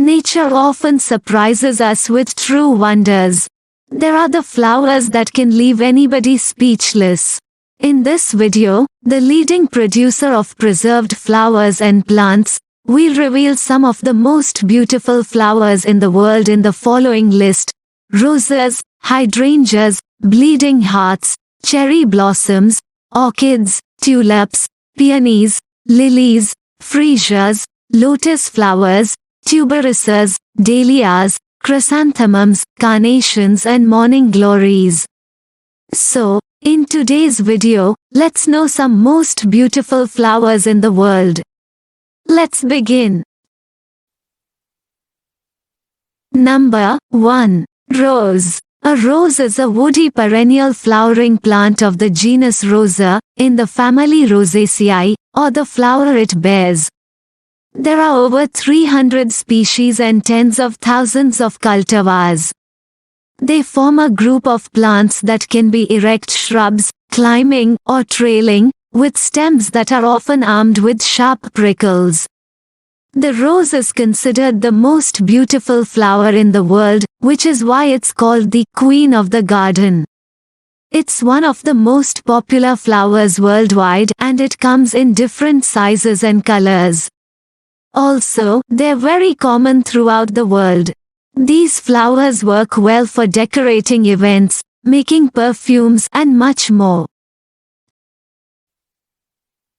Nature often surprises us with true wonders. There are the flowers that can leave anybody speechless. In this video, the leading producer of preserved flowers and plants, we'll reveal some of the most beautiful flowers in the world in the following list: roses, hydrangeas, bleeding hearts, cherry blossoms, orchids, tulips, peonies, lilies, freesias, lotus flowers, tuberoses, dahlias, chrysanthemums, carnations and morning glories. So, in today's video, let's know some most beautiful flowers in the world. Let's begin. Number 1. Rose. A rose is a woody perennial flowering plant of the genus Rosa, in the family Rosaceae, or the flower it bears. There are over 300 species and tens of thousands of cultivars. They form a group of plants that can be erect shrubs, climbing, or trailing, with stems that are often armed with sharp prickles. The rose is considered the most beautiful flower in the world, which is why it's called the Queen of the Garden. It's one of the most popular flowers worldwide, and it comes in different sizes and colors. Also, they're very common throughout the world. These flowers work well for decorating events, making perfumes and much more.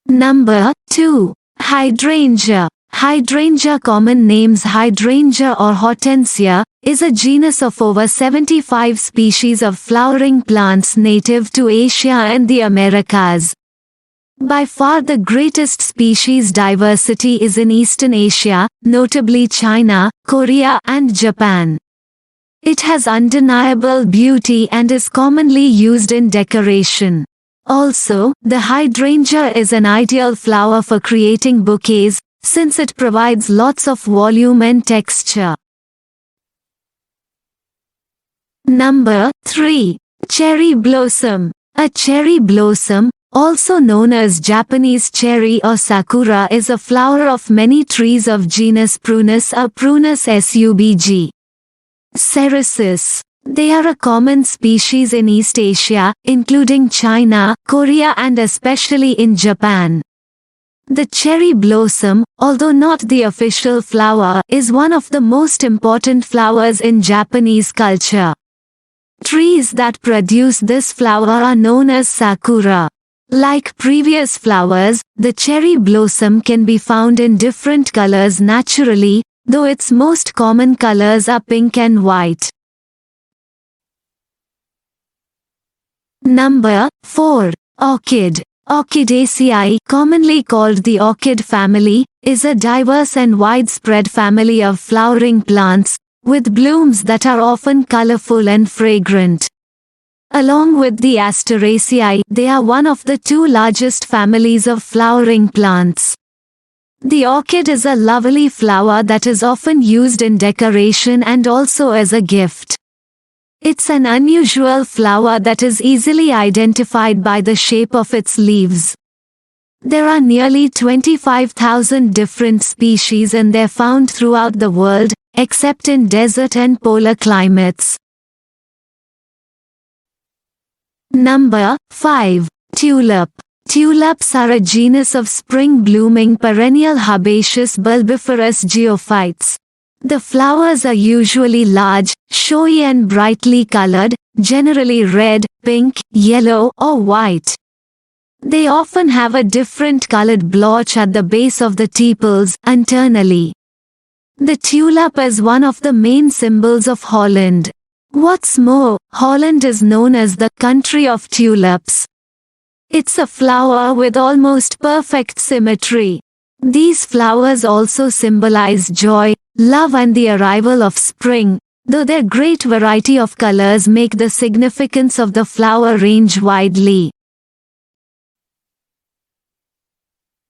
Number 2. Hydrangea. Hydrangea, common names hydrangea or hortensia, is a genus of over 75 species of flowering plants native to Asia and the Americas. By far the greatest species diversity is in Eastern Asia, notably China, Korea and Japan. It has undeniable beauty and is commonly used in decoration. Also, the hydrangea is an ideal flower for creating bouquets, since it provides lots of volume and texture. Number 3. Cherry blossom. A cherry blossom, also known as Japanese cherry or sakura, is a flower of many trees of genus Prunus or Prunus subg. Cereus. They are a common species in East Asia, including China, Korea and especially in Japan. The cherry blossom, although not the official flower, is one of the most important flowers in Japanese culture. Trees that produce this flower are known as sakura. Like previous flowers, the cherry blossom can be found in different colors naturally, though its most common colors are pink and white. Number 4. Orchid. Orchidaceae, commonly called the orchid family, is a diverse and widespread family of flowering plants, with blooms that are often colorful and fragrant. Along with the Asteraceae, they are one of the two largest families of flowering plants. The orchid is a lovely flower that is often used in decoration and also as a gift. It's an unusual flower that is easily identified by the shape of its leaves. There are nearly 25,000 different species and they're found throughout the world, except in desert and polar climates. Number 5. Tulip. Tulips are a genus of spring-blooming perennial herbaceous bulbiferous geophytes. The flowers are usually large, showy and brightly colored, generally red, pink, yellow or white. They often have a different colored blotch at the base of the tepals, internally. The tulip is one of the main symbols of Holland. What's more, Holland is known as the country of tulips. It's a flower with almost perfect symmetry. These flowers also symbolize joy, love and the arrival of spring, though their great variety of colors make the significance of the flower range widely.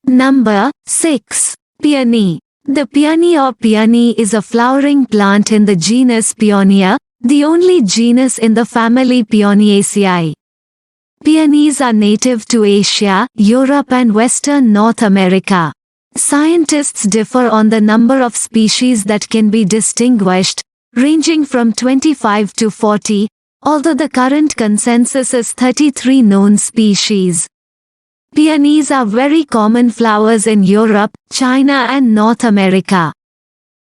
Number 6. Peony. The peony or peony is a flowering plant in the genus Peonia, the only genus in the family Peoniaceae. Peonies are native to Asia, Europe and Western North America. Scientists differ on the number of species that can be distinguished, ranging from 25 to 40, although the current consensus is 33 known species. Peonies are very common flowers in Europe, China and North America.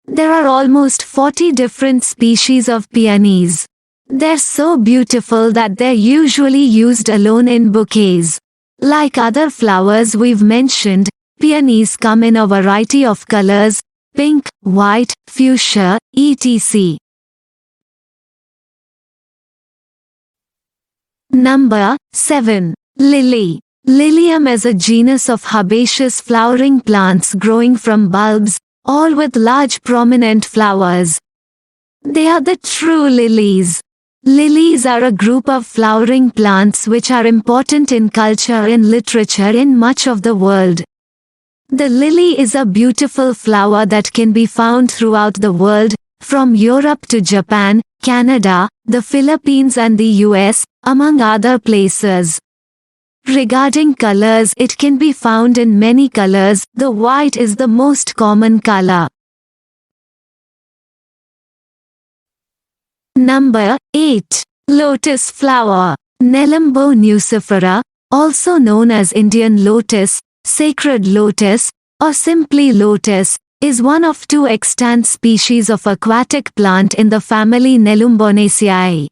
There are almost 40 different species of peonies. They're so beautiful that they're usually used alone in bouquets. Like other flowers we've mentioned, peonies come in a variety of colors: pink, white, fuchsia, etc. Number 7. Lily. Lilium is a genus of herbaceous flowering plants growing from bulbs, all with large prominent flowers. They are the true lilies. Lilies are a group of flowering plants which are important in culture and literature in much of the world. The lily is a beautiful flower that can be found throughout the world, from Europe to Japan, Canada, the Philippines and the US, among other places. Regarding colors, it can be found in many colors. The white is the most common color. Number 8. Lotus flower. Nelumbo nucifera, also known as Indian lotus, sacred lotus, or simply lotus, is one of 2 extant species of aquatic plant in the family Nelumbonaceae.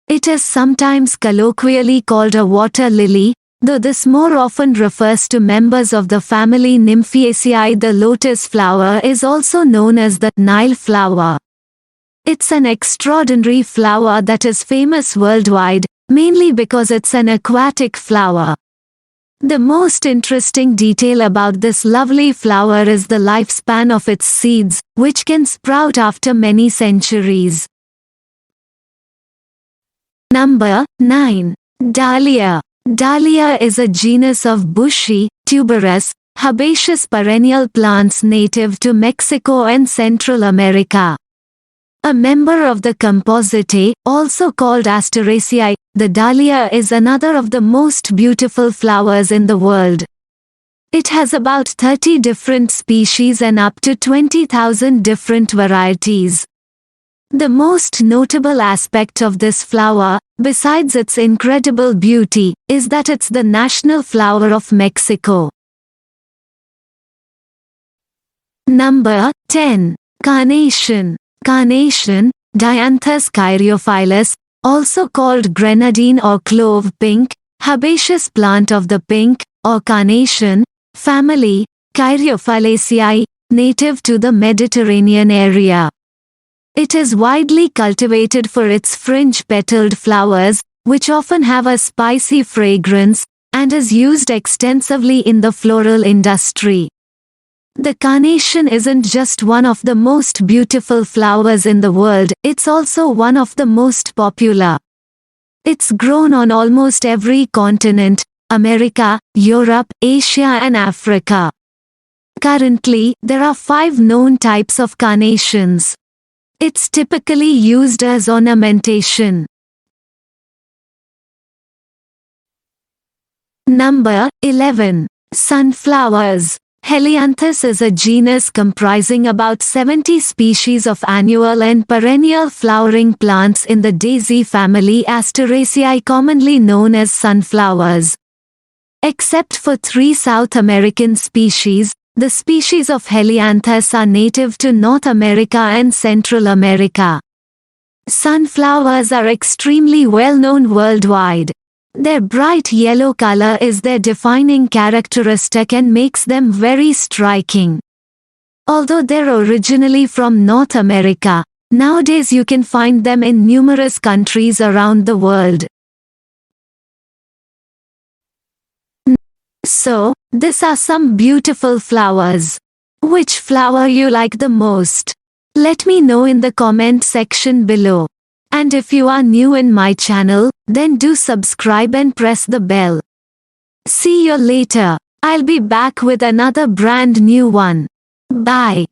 It is sometimes colloquially called a water lily, though this more often refers to members of the family Nymphaceae. The lotus flower is also known as the Nile flower. It's an extraordinary flower that is famous worldwide, mainly because it's an aquatic flower. The most interesting detail about this lovely flower is the lifespan of its seeds, which can sprout after many centuries. Number 9. Dahlia. Dahlia is a genus of bushy, tuberous, herbaceous perennial plants native to Mexico and Central America. A member of the Compositae, also called Asteraceae, the dahlia is another of the most beautiful flowers in the world. It has about 30 different species and up to 20,000 different varieties. The most notable aspect of this flower, besides its incredible beauty, is that it's the national flower of Mexico. Number 10. Carnation. Carnation, Dianthus caryophyllus, also called grenadine or clove pink, herbaceous plant of the pink, or carnation, family, Caryophyllaceae, native to the Mediterranean area. It is widely cultivated for its fringe-petaled flowers, which often have a spicy fragrance, and is used extensively in the floral industry. The carnation isn't just one of the most beautiful flowers in the world, it's also one of the most popular. It's grown on almost every continent: America, Europe, Asia and Africa. Currently, there are 5 known types of carnations. It's typically used as ornamentation. Number 11. Sunflowers. Helianthus is a genus comprising about 70 species of annual and perennial flowering plants in the daisy family Asteraceae, commonly known as sunflowers. Except for 3 South American species, the species of Helianthus are native to North America and Central America. Sunflowers are extremely well known worldwide. Their bright yellow color is their defining characteristic and makes them very striking. Although they're originally from North America, nowadays you can find them in numerous countries around the world. So, these are some beautiful flowers. Which flower you like the most? Let me know in the comment section below. And if you are new in my channel, then do subscribe and press the bell. See you later. I'll be back with another brand new one. Bye.